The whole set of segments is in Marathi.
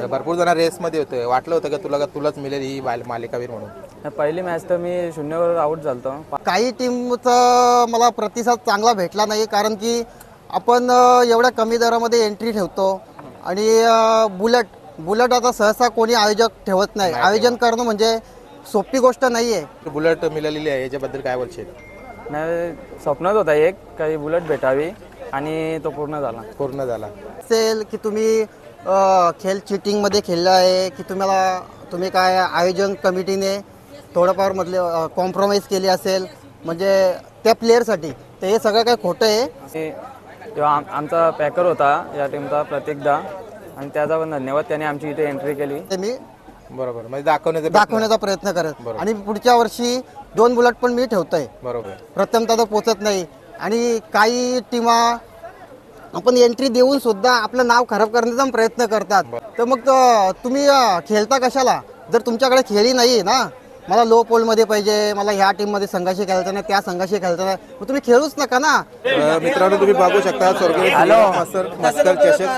भरपूर जण रेसमध्ये होते, वाटलं होतं का तुलाच मिळेल ही मालिकावीर म्हणून? पहिली मॅच तर मी 0वर आऊट झालतो. काही टीमचा मला प्रतिसाद चांगला भेटला नाही, कारण की आपण एवढ्या कमी दरामध्ये एंट्री ठेवतो आणि बुलेट आता सहसा कोणी आयोजक ठेवत नाही. आयोजन करणं म्हणजे सोपी गोष्ट नाही आहे. बुलेट मिळालेली आहे, याच्याबद्दल काय बोलशील? नाही, स्वप्नच होता एक काही बुलेट भेटावी आणि तो पूर्ण झाला. असेल की तुम्ही खेळ चिटिंगमध्ये खेळला आहे की तुम्ही काय आयोजन कमिटीने थोडंफार कॉम्प्रोमाइज केली असेल म्हणजे त्या प्लेअरसाठी, तर हे सगळं काय खोटं आहे. तेव्हा आमचा पॅकर होता या टीमचा प्रत्येकदा, आणि त्याचा पण धन्यवाद, त्याने आमची इथे एंट्री केली. ते मी बरोबर, म्हणजे दाखवण्याचा प्रयत्न करत आणि पुढच्या वर्षी 2 बुलेट पण मी ठेवतोय. बरोबर, प्रथमतः तर पोचत नाही. आणि काही टीमा आपण एंट्री देऊन सुद्धा आपलं नाव खराब करण्याचा प्रयत्न करतात. तर मग तुम्ही खेळता कशाला जर तुमच्याकडे खेळी नाही ना? मला लो पोलमध्ये पाहिजे, मला ह्या टीममध्ये संघाशी खेळता नाही, त्या संघाशी खेळता नाही, मग तुम्ही खेळूच नका ना. मित्रांनो तुम्ही बघू शकता स्वर्गीय मस्कर चषक,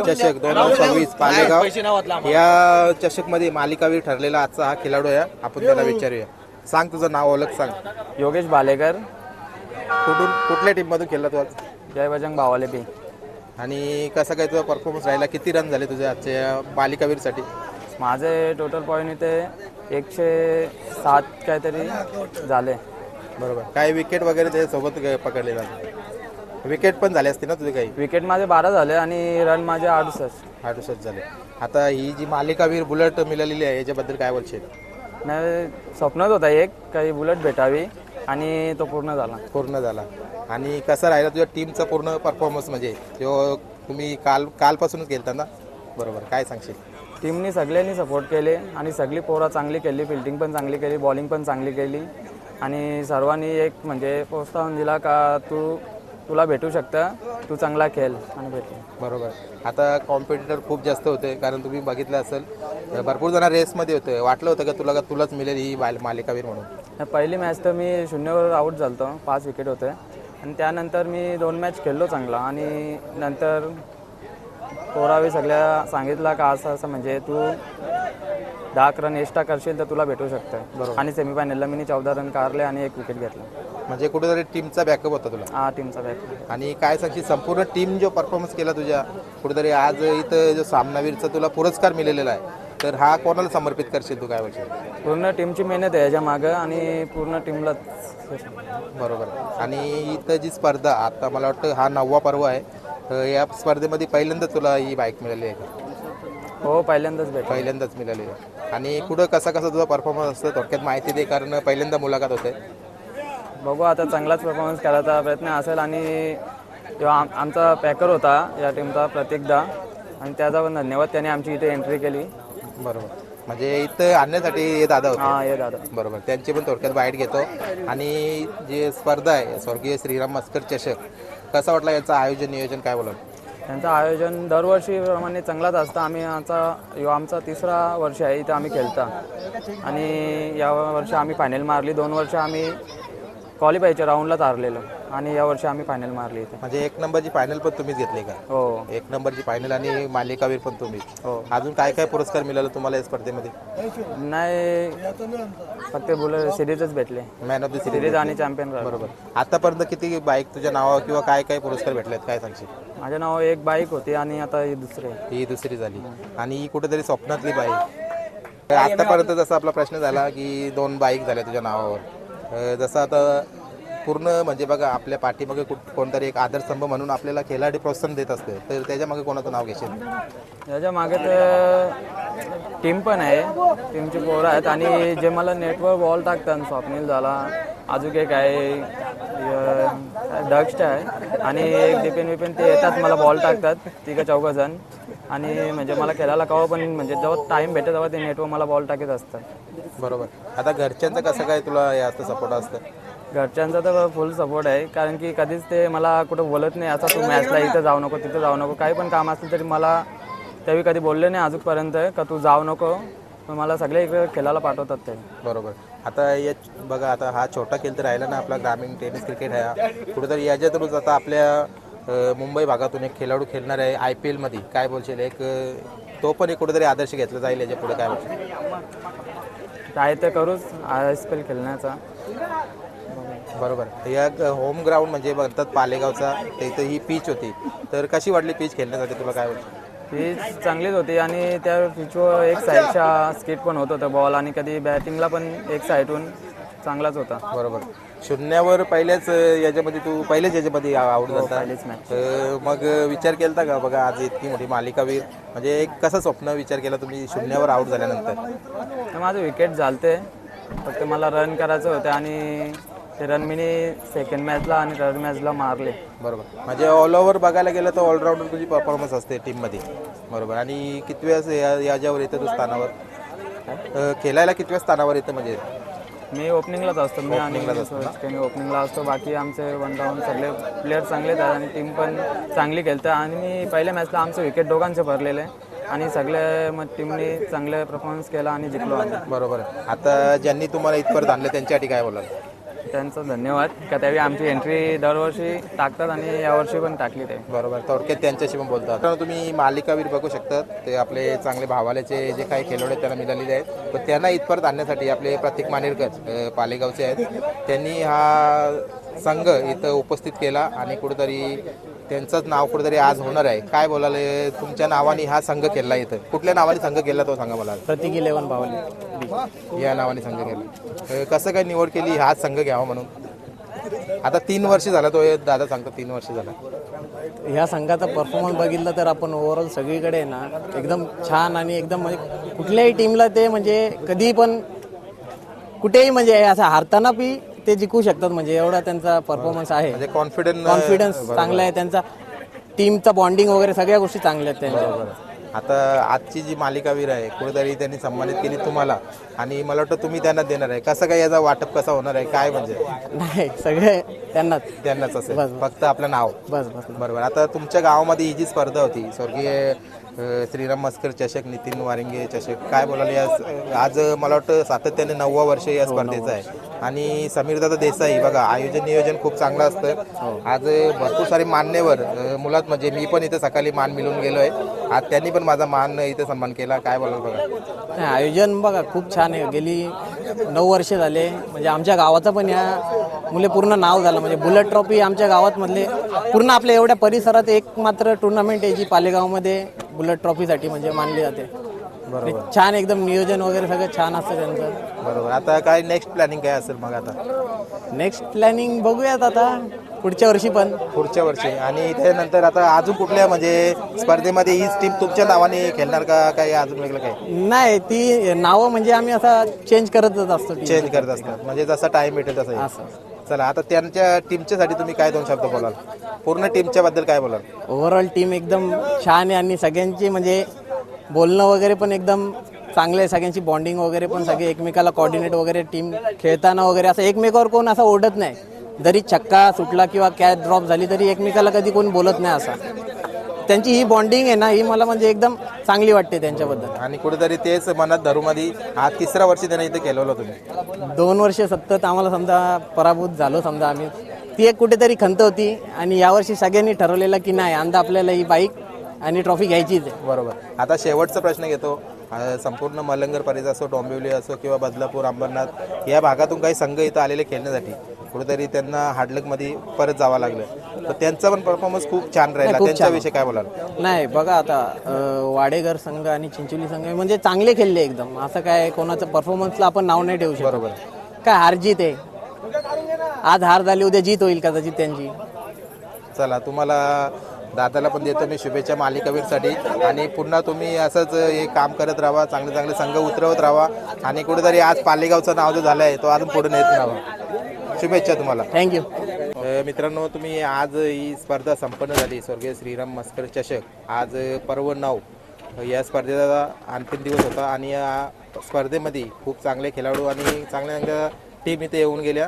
चषक 2026 पालेगाव या चषक मध्ये मालिकावीर ठरलेला आजचा हा खेळाडू आहे. आपण त्याला विचारूया. सांग तुझं नाव, ओळख सांग. योगेश भालेकर. कुठल्या टीम मधून खेळला तू आज? जय बजरंग भावाले बी. आणि कसा काय तुझा परफॉर्मन्स राहिला? किती रन झाले तुझे आजच्या मालिकावीरसाठी? माझे टोटल पॉईंट इथे 107 काहीतरी झाले. बरोबर. काही विकेट वगैरे त्याच्यासोबत पकडलेला? विकेट पण झाले असते ना तुझे? काही विकेट माझे 12 झाले आणि रन माझे 68 झाले. आता ही जी मालिकावीर बुलेट मिळालेली आहे, याच्याबद्दल काय बोलशील? नाही, स्वप्नच होता एक काही बुलेट भेटावी आणि तो पूर्ण झाला. आणि कसं राहिला तुझ्या टीमचा पूर्ण परफॉर्मन्स? म्हणजे जो तुम्ही कालपासूनच खेळता ना? बरोबर, काय सांगशील? टीमनी सगळ्यांनी सपोर्ट केले आणि सगळी पोरं चांगली केली, फिल्डिंग पण चांगली केली, बॉलिंग पण चांगली केली आणि सर्वांनी एक म्हणजे प्रोत्साहन दिला का तुला भेटू शकतं, तू चांगला खेळ आणि भेटू. बरोबर. आता कॉम्पिटिटर खूप जास्त होते, कारण तुम्ही बघितलं असेल भरपूर जण रेसमध्ये होते, वाटलं होतं का तुलाच मिळेल ही मालिकावीर म्हणून? पहिली मॅच तर मी 0वर आऊट झालतो, 5 विकेट होते आणि त्यानंतर मी 2 मॅच खेळलो चांगला आणि नंतर पोरावी सगळ्या सांगितलं का असं म्हणजे तू 10 रन एक्स्ट्रा करशील तर तुला भेटू शकतं. बरोबर. आणि सेमीफायनलला मी 14 रन काढले आणि 1 विकेट घेतला. म्हणजे कुठेतरी टीमचा बॅकअप होता तुला? हा, टीमचा बॅकअप. आणि काय सांगशील, संपूर्ण टीम जो परफॉर्मन्स केला तुझ्या, कुठेतरी आज इथं जो सामनावीरचा तुला पुरस्कार मिळालेला आहे, तर हा कोणाला समर्पित करशील तू? काय बोलशील? पूर्ण टीमची मेहनत आहे याच्या मागं आणि पूर्ण टीमलाच. बरोबर. आणि इथं जी स्पर्धा, आता मला वाटतं हा 9वा पर्व आहे, या स्पर्धेमध्ये पहिल्यांदाच तुला ही बाईक मिळाली आहे का? हो, पहिल्यांदाच मिळाली आहे. आणि कुठं कसा तुझा परफॉर्मन्स असतो, थोडक्यात माहिती दे, कारण पहिल्यांदा मुलाखत होते. बघू, आता चांगलाच परफॉर्मन्स करायचा प्रयत्न असेल. आणि तेव्हा आमचा पॅकर होता या टीमचा प्रत्येकदा, आणि त्याचा पण धन्यवाद, त्याने आमची इथे एंट्री केली. बरोबर. म्हणजे इथं आणण्यासाठी हे दादा होते? हां, हे दादा. बरोबर. त्यांची पण थोडक्यात बाईट घेतो. आणि जे स्पर्धा आहे स्वर्गीय श्रीराम मस्कर चषक, कसा वाटला याचं आयोजन नियोजन, काय बोला? त्यांचं आयोजन दरवर्षीप्रमाणे चांगलाच असतं. आमचा 3रा वर्ष आहे इथं आम्ही खेळता आणि या वर्षी आम्ही फायनल मारली. 2 वर्ष आम्ही क्वालिफायच्या राऊंडलाच हारलेलो आणि या वर्षी आम्ही फायनल मारली इथे. म्हणजे 1 नंबरची फायनल पण तुम्हीच घेतली का? हो, 1 नंबरची फायनल आणि मालिकावीर पण तुम्ही. हो. अजून काय काय पुरस्कार मिळाले तुम्हाला या स्पर्धेमध्ये? नाही, फक्त सिरीजच भेटले. मॅन ऑफ द सिरीज आणि चॅम्पियन. बरोबर. आतापर्यंत किती बाईक तुझ्या नावावर किंवा काय काय पुरस्कार भेटलेत, काय सांगशील? माझ्या नाव 1 बाईक होती आणि आता ही दुसरी झाली. आणि ही कुठेतरी स्वप्नातली बाईक. आतापर्यंत जसा आपला प्रश्न झाला की 2 बाईक झाल्या तुझ्या नावावर, जसं आता पूर्ण म्हणजे बघा आपल्या पाठीमागे कोणतरी एक आधारस्तंभ म्हणून आपल्याला खेळाडू प्रोत्साहन देत असते, तर त्याच्या मागे कोणाचं नाव घेशील? त्याच्या मागे तर टीम पण आहे, टीमची पोरं आहेत आणि जे मला नेटवर बॉल टाकतात, स्वप्नील झाला, अजून एक आहे डक्स्ट आहे आणि एक डिपेन ते येतात, मला बॉल टाकतात 3-4 जण. आणि म्हणजे मला खेळायला कवा पण म्हणजे जेव्हा टाईम भेटत तेव्हा ते नेटवर मला बॉल टाकत असतात. बरोबर. आता घरच्यांचं कसं काय तुला हे असतं सपोर्ट असतं? घरच्यांचा तर फुल सपोर्ट आहे, कारण की कधीच ते मला कुठं बोलत नाही असं तू मॅचला इथं जाऊ नको, तिथं जाऊ नको. काही पण काम असलं तरी मला त्यावेळी कधी बोलले नाही अजूनपर्यंत का तू जाऊ नको, पण मला सगळे इकडे खेळायला पाठवतात ते. बरोबर. आता बघा, आता हा छोटा खेळ तर राहिला ना आपला ग्रामीण टेनिस क्रिकेट आहे, कुठेतरी याच्यातूनच आता आपल्या मुंबई भागातून एक खेळाडू खेळणार आहे IPL मध्ये, काय बोलशील? एक तो पण एक कुठेतरी आदर्श घेतला जाईल याच्या पुढे, काय बोलशील? काय तर करूच IPL खेळण्याचा. बरोबर. या होम ग्राउंड म्हणजे म्हणतात पालेगावचा, तिथं ही पिच होती, तर कशी वाटली पिच खेळण्यासाठी तुला, काय बोलशील? पिच चांगलीच होती आणि त्या पिचवर एक साईडच्या स्किट पण होत होतं बॉल, आणि कधी बॅटिंगला पण एक साईडहून चांगलाच होता. बरोबर. शून्यावर पहिल्याच याच्यामध्ये आउट झाला. पहिलीच मॅच. मग विचार केला का बघा आज इतकी मोठी मालिकावीर, म्हणजे एक कसं स्वप्न विचार केला तुम्ही शून्यावर आउट झाल्यानंतर? तर माझं विकेट झालते, फक्त मला रन करायचं होतं आणि ते रन मी सेकंड मॅचला आणि थर्ड मॅचला मारले. बरोबर. म्हणजे ऑल ओव्हर बघायला गेलं तर ऑलराऊंडर तुझी परफॉर्मन्स असते टीममध्ये. बरोबर. आणि किती वेळेस याच्यावर येतं तू स्थानावर, खेळायला कितव्या स्थानावर येतं? म्हणजे मी ओपनिंगलाच असतो. मी ओपनिंगला असतो. बाकी आमचे वन डाऊन सगळे प्लेयर चांगलेच आहेत आणि टीम पण चांगली खेळते. आणि मी पहिल्या मॅचला आमचं विकेट दोघांचे भरलेले आणि सगळे मग टीमने चांगले परफॉर्मन्स केला आणि जिंकलो आम्ही. बरोबर. आता ज्यांनी तुम्हाला इथपर्यंत आणलं त्यांच्यासाठी काय बोलाल? त्यांचं धन्यवाद का त्यावेळी आमची एंट्री दरवर्षी टाकतात आणि यावर्षी पण टाकली ते. बरोबर. थोडक्यात त्यांच्याशी पण बोलतात. तर तुम्ही मालिकावीर बघू शकतात, ते आपले चांगले भावाल्याचे जे काही खेळाडू आहेत त्यांना मिळालेले आहेत, पण त्यांना इथपर्यंत आणण्यासाठी आपले प्रतीक मानेरकर पालेगावचे आहेत, त्यांनी हा संघ इथं उपस्थित केला आणि कुठेतरी त्यांचंच नाव कुठेतरी आज होणार आहे. काय बोलाले तुमच्या नावाने हा संघ केला इथं? कुठल्या नावाने संघ केला तो सांगा मला. प्रतीक 11 बावली या नावाने संघ केला. कसं काय निवड केली हा संघ घ्यावा म्हणून? आता 3 वर्ष झाला, तो दादा सांगतो 3 वर्ष झाला. ह्या संघाचा परफॉर्मन्स बघितलं तर आपण ओव्हरऑल सगळीकडे ना एकदम छान आणि एकदम म्हणजे कुठल्याही टीमला ते म्हणजे कधी पण कुठेही म्हणजे असं हारताना बी ते जिंकू शकतात, म्हणजे एवढा त्यांचा परफॉर्मन्स आहे. म्हणजे कॉन्फिडन्स चांगला आहे त्यांचा, टीमचा बॉन्डिंग वगैरे सगळ्या गोष्टी चांगल्या आहेत त्यांच्या. आता आजची जी मालिकावीर आहे कुठेतरी त्यांनी सन्मानित केली तुम्हाला, आणि मला वाटतं तुम्ही त्यांना देणार आहे. कसं काय याचा वाटप कसा होणार आहे, काय म्हणजे? नाही, सगळे त्यांनाच असेल, फक्त आपलं नाव. बस. बरोबर. आता तुमच्या गावामध्ये ही जी स्पर्धा होती, स्वर्गीय श्रीराम मस्कर चषक, नितीन वारिंगे चषक, काय बोलाल आज मला वाटतं सातत्याने 9वा वर्ष या स्पर्धेचं आहे. आणि समीरदादा देसाई बघा, आयोजन नियोजन खूप चांगलं असतं. आज भरपूर सारे मान्यवर मुलात, म्हणजे मी पण इथं सकाळी मान मिळून गेलो आहे, आज त्यांनी पण माझा मान इथं सन्मान केला. काय बोलाल बघा? आयोजन बघा खूप छान आहे. गेली 9 वर्ष झाले, म्हणजे आमच्या गावाचं पण या मुले पूर्ण नाव झालं. म्हणजे बुलेट ट्रॉफी आमच्या गावात मधले पूर्ण आपल्या एवढ्या परिसरात एक मात्र टुर्नामेंट आहे जी पालेगावमध्ये बुलेट ट्रॉफीसाठी म्हणजे मानली जाते. बरोबर. छान एकदम नियोजन वगैरे सगळं छान असतं त्यांचं. बरोबर. आता काय नेक्स्ट प्लॅनिंग काय असेल मग? आता नेक्स्ट प्लॅनिंग बघूयात आता पुढच्या वर्षी. आणि त्यानंतर आता अजून कुठल्या म्हणजे स्पर्धेमध्ये हीच टीम तुमच्या नावाने खेळणार का, काही अजून वेगळं काही? नाही, ती नावं म्हणजे आम्ही असा चेंज करतच असतो. चेंज करत असतात, म्हणजे जसा टाइम भेटेल तसं. चला, आता त्यांच्या टीमच्यासाठी तुम्ही काय 2 शब्द बोलाल? पूर्ण टीमच्या बद्दल काय बोलाल? ओव्हरऑल टीम एकदम छान आहे आणि सगळ्यांची म्हणजे बोलणं वगैरे पण एकदम चांगलं आहे. सगळ्यांची बॉन्डिंग वगैरे पण सगळे एकमेकाला कोऑर्डिनेट वगैरे, टीम खेळताना वगैरे असं एकमेकावर कोण असं ओढत नाही. जरी छक्का सुटला किंवा कॅच ड्रॉप झाली तरी एकमेकाला कधी कोण बोलत नाही. असं त्यांची ही बॉन्डिंग आहे ना, ही मला म्हणजे एकदम चांगली वाटते त्यांच्याबद्दल. आणि कुठेतरी तेच मनात धरूमध्ये हा 3रा वर्षी त्यांना इथे केलं तुम्ही. 2 वर्ष सतत आम्हाला समजा पराभूत झालो समजा आम्ही, ती एक कुठेतरी खंत होती. आणि यावर्षी सगळ्यांनी ठरवलेलं की नाही, यंदा आपल्याला ही बाईक आणि ट्रॉफी घ्यायचीच आहे. बरोबर. आता शेवटचा प्रश्न घेतो. संपूर्ण मलंगर परिसर असो, डोंबिवली असो किंवा बदलापूर, अंबरनाथ या भागातून काही संघ इथं आलेले खेळण्यासाठी, कुठेतरी त्यांना हार्डलकमध्ये परत जावं लागलं, तर त्यांचा पण परफॉर्मन्स खूप छान राहिला. त्यांच्याविषयी काय बोलाल? नाही बघा, आता वाडेघर संघ आणि चिंचोली संघ म्हणजे चांगले खेळले एकदम. असं काय कोणाचं परफॉर्मन्सला आपण नाव नाही ठेवू शकत. बरोबर. काय हार जीत आहे, आज हार झाली उद्या जीत होईल कदाचित त्यांची. चला, तुम्हाला दादाला पण देतो मी शुभेच्छा मालिकावीरसाठी, आणि पुन्हा तुम्ही असंच हे काम करत राहा, चांगले चांगले संघ उतरवत राहा, आणि कुठेतरी आज पालेगावचं नाव जो झालं आहे तो अजून पुढे नेत राहा. शुभेच्छा तुम्हाला. थँक्यू. मित्रांनो, तुम्ही आज ही स्पर्धा संपन्न झाली, स्वर्गीय श्रीराम मस्कर चषक. आज पर्व 9 या स्पर्धेचा अंतिम दिवस होता, आणि या स्पर्धेमध्ये खूप चांगले खेळाडू आणि चांगल्या टीम इथे येऊन गेल्या,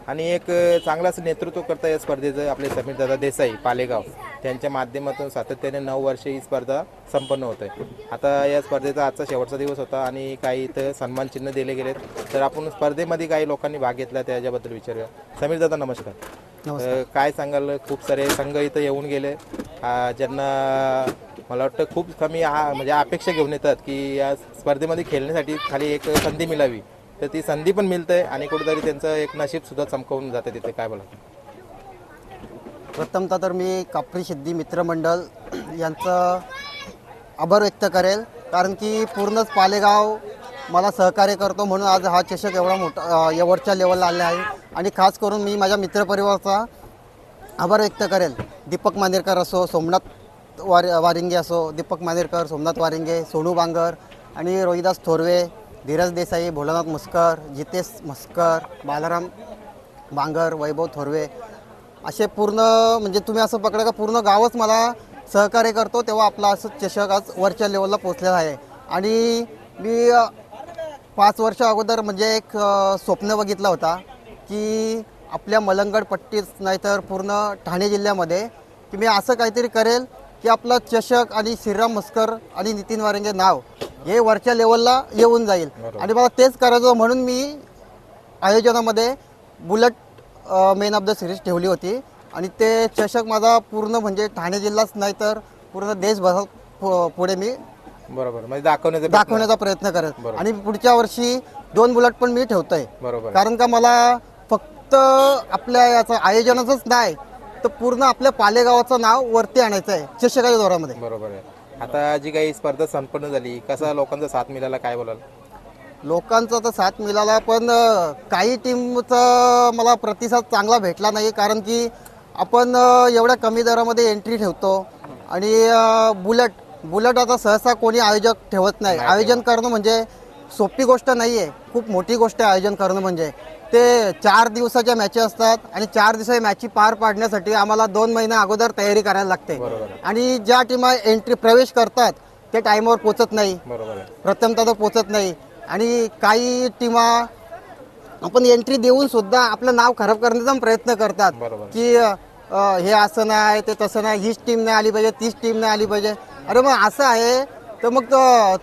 आणि एक चांगलाच नेतृत्व करता या स्पर्धेचं आपले समीरदादा देसाई पालेगाव. त्यांच्या माध्यमातून सातत्याने 9 वर्षे ही स्पर्धा संपन्न होत आहे. आता या स्पर्धेचा आजचा शेवटचा दिवस होता आणि काही इथं सन्मान चिन्ह दिले गेलेत. तर आपण स्पर्धेमध्ये काही लोकांनी भाग घेतला त्याच्याबद्दल विचारूया. समीर दादा नमस्कार. काय सांगाल, खूप सारे संघ इथं येऊन गेले ज्यांना मला वाटतं खूप कमी म्हणजे अपेक्षा घेऊन येतात की या स्पर्धेमध्ये खेळण्यासाठी खाली एक संधी मिळावी, तर ती संधी पण मिळते आणि कुठेतरी त्यांचं एक नशीब सुद्धा चमकवून जाते तिथे. काय बोला? प्रथमतः तर मी कापरी सिद्धी मित्रमंडळ यांचं आभार व्यक्त करेल, कारण की पूर्णच पालेगाव मला सहकार्य करतो म्हणून आज हा चषक एवढा मोठा एवढच्या लेवलला आला आहे. आणि खास करून मी माझ्या मित्रपरिवाराचा आभार व्यक्त करेल. दीपक मानेरकर असो, सोमनाथ वारिंगे असो, दीपक मानेरकर, सोमनाथ वारिंगे, सोनू बांगर आणि रोहिदास थोरवे, धीरज देसाई, भोलानाथ मुस्कर, जितेश मस्कर, बालाराम बांगर, वैभव थोरवे, असे पूर्ण म्हणजे तुम्ही असं पकडा का पूर्ण गावच मला सहकार्य करतो. तेव्हा आपला असं चषक आज वरच्या लेवलला पोचलेला आहे. आणि मी 5 वर्ष अगोदर म्हणजे एक स्वप्न बघितलं होता की आपल्या मलंगड पट्टीच नाही तर पूर्ण ठाणे जिल्ह्यामध्ये की मी असं काहीतरी करेल की आपला चषक आणि श्रीराम मस्कर आणि नितीन वारंगे नाव हे वरच्या लेवलला येऊन जाईल. आणि मला तेच करायचं म्हणून मी आयोजनामध्ये bullet man of the series ठेवली होती. आणि ते चषक माझा पूर्ण म्हणजे ठाणे जिल्हाच नाही तर पूर्ण देशभरात पुढे मी बरोबर म्हणजे दाखवण्याचा प्रयत्न करेल. आणि पुढच्या वर्षी 2 बुलेट पण मी ठेवतोय. बरोबर. कारण का मला फक्त आपल्या याचं आयोजनाचंच नाही तर पूर्ण आपल्या पालेगावाचं नाव वरती आणायचं आहे चषकाच्या दौरामध्ये. बरोबर आहे. आता जी काही स्पर्धा संपन्न झाली, कसा लोकांचा साथ मिळाला, काय बोलाल? लोकांचा तर साथ मिळाला, पण काही टीमचा मला प्रतिसाद चांगला भेटला नाही. कारण की आपण एवढ्या कमी दरामध्ये एंट्री ठेवतो आणि बुलेट आता सहसा कोणी आयोजक ठेवत नाही. आयोजन करणं म्हणजे सोपी गोष्ट नाही आहे, खूप मोठी गोष्ट आहे आयोजन करणं. म्हणजे ते 4 दिवसाच्या मॅचेस असतात आणि 4 दिवसाच्या मॅची पार पाडण्यासाठी आम्हाला 2 महिने अगोदर तयारी करायला लागते. आणि ज्या टीमा एंट्री प्रवेश करतात ते टाईमवर पोचत नाही, प्रथमतः तर पोचत नाही. आणि काही टीमा आपण एंट्री देऊन सुद्धा आपलं नाव खराब करण्याचा प्रयत्न करतात की हे असं नाही, ते तसं नाही, हीच टीम नाही आली पाहिजे, तीच टीम नाही आली पाहिजे. अरे मग असं आहे तर मग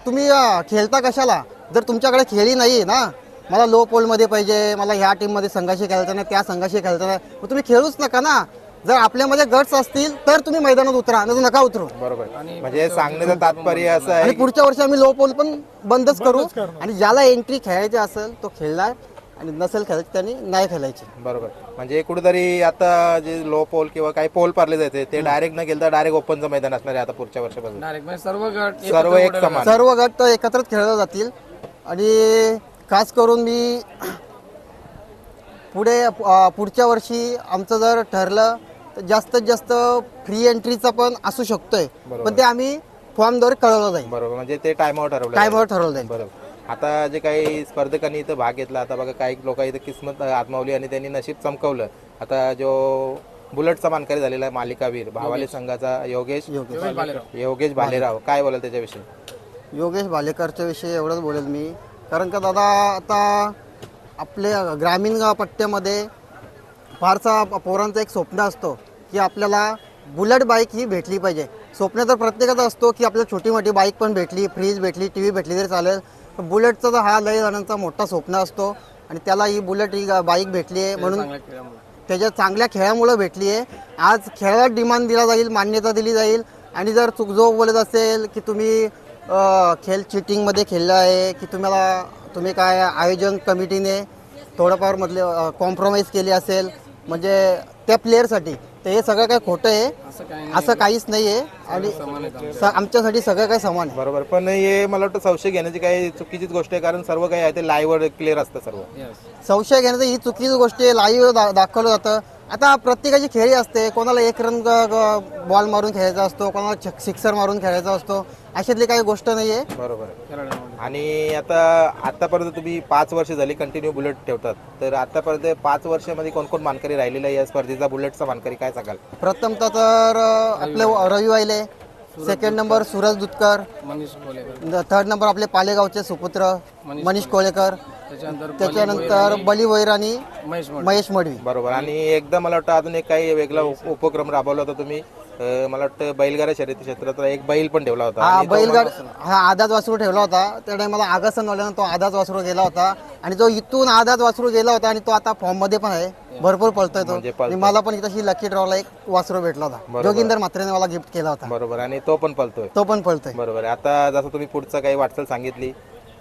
तुम्ही खेळता कशाला जर तुमच्याकडे खेळी नाही ना. मला लो पोलमध्ये पाहिजे, मला ह्या टीममध्ये संघाशी खेळता नाही, त्या संघाशी खेळता नाही, मग तुम्ही खेळूच नका ना. जर आपल्यामध्ये गट्स असतील तर तुम्ही मैदानात उतरा, नाही नका उतरू. बरोबर. म्हणजे सांगण्याचं तात्पर्य असं आहे आणि पुढच्या वर्षी आम्ही लो पोल पण बंदच करू. आणि ज्याला एंट्री खेळायची असेल तो खेळणार आणि नसेल खेळायची त्यांनी नाही खेळायची. बरोबर. म्हणजे कुठेतरी आता जे लो पोल किंवा काही पोल पारले जायचे ते डायरेक्ट न खेळता डायरेक्ट ओपनचं मैदान असणार आहे आता पुढच्या वर्षापासून. सर्व एक समान, सर्व गट तर एकत्रच खेळले जातील. आणि खास करून मी पुढच्या वर्षी आमचं जर ठरलं तर जास्तीत जास्त फ्री एंट्रीचा पण असू शकतोय, पण ते आम्ही फॉर्मद्वारे कळवलं जाईल. बरोबर. म्हणजे ते टायमावर ठरवलं जाईल. बरोबर. आता जे काही स्पर्धकांनी इथं भाग घेतला, आता बघा काही लोक इथं किस्मत आजमावली आणि त्यांनी नशीब चमकवलं. आता जो बुलेटचा मानकरी झालेला आहे मालिकावीर भावाली संघाचा योगेश भालेराव, काय बोलाल त्याच्याविषयी? योगेश भालेकरच्या विषयी एवढंच बोलेल मी. कारण का दादा आता आपल्या ग्रामीण पट्ट्यामध्ये फारसा पोरांचं एक स्वप्न असतो की आपल्याला बुलेट बाईक ही भेटली पाहिजे. स्वप्न तर प्रत्येकाचा असतो की आपल्याला छोटी मोठी बाईक पण भेटली, फ्रीज भेटली, टी व्ही भेटली तरी चालेल. पण बुलेटचा तर हा लय जणांचा मोठा स्वप्न असतो आणि त्याला ही बुलेट ही बाईक भेटली आहे म्हणून त्याच्या चांगल्या खेळामुळे भेटली आहे. आज खेळाला डिमांड दिला जाईल, मान्यता दिली जाईल. आणि जर जो बोलत असेल की तुम्ही खेळ चिटिंगमध्ये खेळला आहे की तुम्ही काय आयोजन कमिटीने थोडंफार मधले कॉम्प्रोमाइज केली असेल म्हणजे त्या प्लेअरसाठी, तर हे सगळं काय खोटं आहे, असं काहीच नाही आहे. आणि आमच्यासाठी सगळं काही समान आहे. बरोबर. पण हे मला वाटतं संशय घेण्याची काही चुकीचीच गोष्ट आहे, कारण सर्व काही आहे ते लाईव्हवर क्लिअर असतं. सर्व संशय घेण्याचं ही चुकीची गोष्ट आहे. लाईव्ह दाखवलं जातं. आता प्रत्येकाची खेळी असते, कोणाला 1 रन बॉल मारून खेळायचा असतो, कोणाला सिक्सर मारून खेळायचा असतो, अशातली काही गोष्ट नाही आहे. बरोबर. आणि आतापर्यंत तुम्ही 5 वर्ष झाली कंटिन्यू बुलेट ठेवतात, तर आतापर्यंत 5 वर्षामध्ये कोण मानकरी राहिलेला आहे या स्पर्धेचा बुलेटचा मानकरी, काय सांगाल? प्रथमतः तर आपले Ravi Wahile, second number Suraj Dudhkar, third number आपले पालेगावचे सुपुत्र मनीष कोळेकर, त्याच्यानंतर बली वैर आणि महेश मडवी. बरोबर. आणि एकदा मला वाटतं अजून एक काही वेगळा उपक्रम राबवला होता तुम्ही, मला वाटतं बैलगाडा शर्यती क्षेत्रात एक बैल पण ठेवला होता हा आणि तो बैलगाडी हा आदात वासरू ठेवला होता. त्या टायमाला आगासनवाल्यानं तो आदात वासरू गेला होता आणि तो इथून आदात वासरू गेला होता आणि तो आता फॉर्म मध्ये पण आहे, भरपूर पळतोय तो. म्हणजे पळतोय. आणि मला पण इथं लकी ड्रॉला एक वासरू भेटला होता, जोगिंदर म्हात्रेने मला गिफ्ट केला होता. बरोबर आणि तो पण पळतोय. तो पण पळतोय. बरोबर आहे. आता जसं तुम्ही पुढचं काही वाटचाल सांगितली,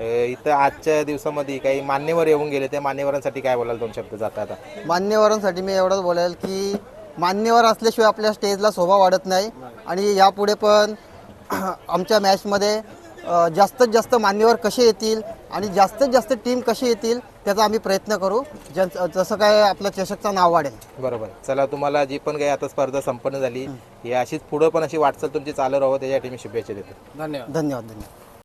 इथं आजच्या दिवसामध्ये काही मान्यवर येऊन गेले, त्या मान्यवरांसाठी काय बोलाल 2 शब्द जाता आता? मान्यवरांसाठी मी एवढंच बोलेल की मान्यवर असल्याशिवाय आपल्या स्टेजला शोभा वाढत नाही आणि यापुढे पण आमच्या मॅचमध्ये जास्तीत जास्त मान्यवर कसे येतील आणि जास्तीत जास्त टीम कशी येतील त्याचा आम्ही प्रयत्न करू, जसं काय आपलं चषकचं नाव वाढेल. बरोबर. चला, तुम्हाला जी पण काही आता स्पर्धा संपन्न झाली, ही अशीच पुढं पण अशी वाटचाल तुमची चालू राहावं त्याच्यासाठी मी शुभेच्छा देतो. धन्यवाद. धन्यवाद.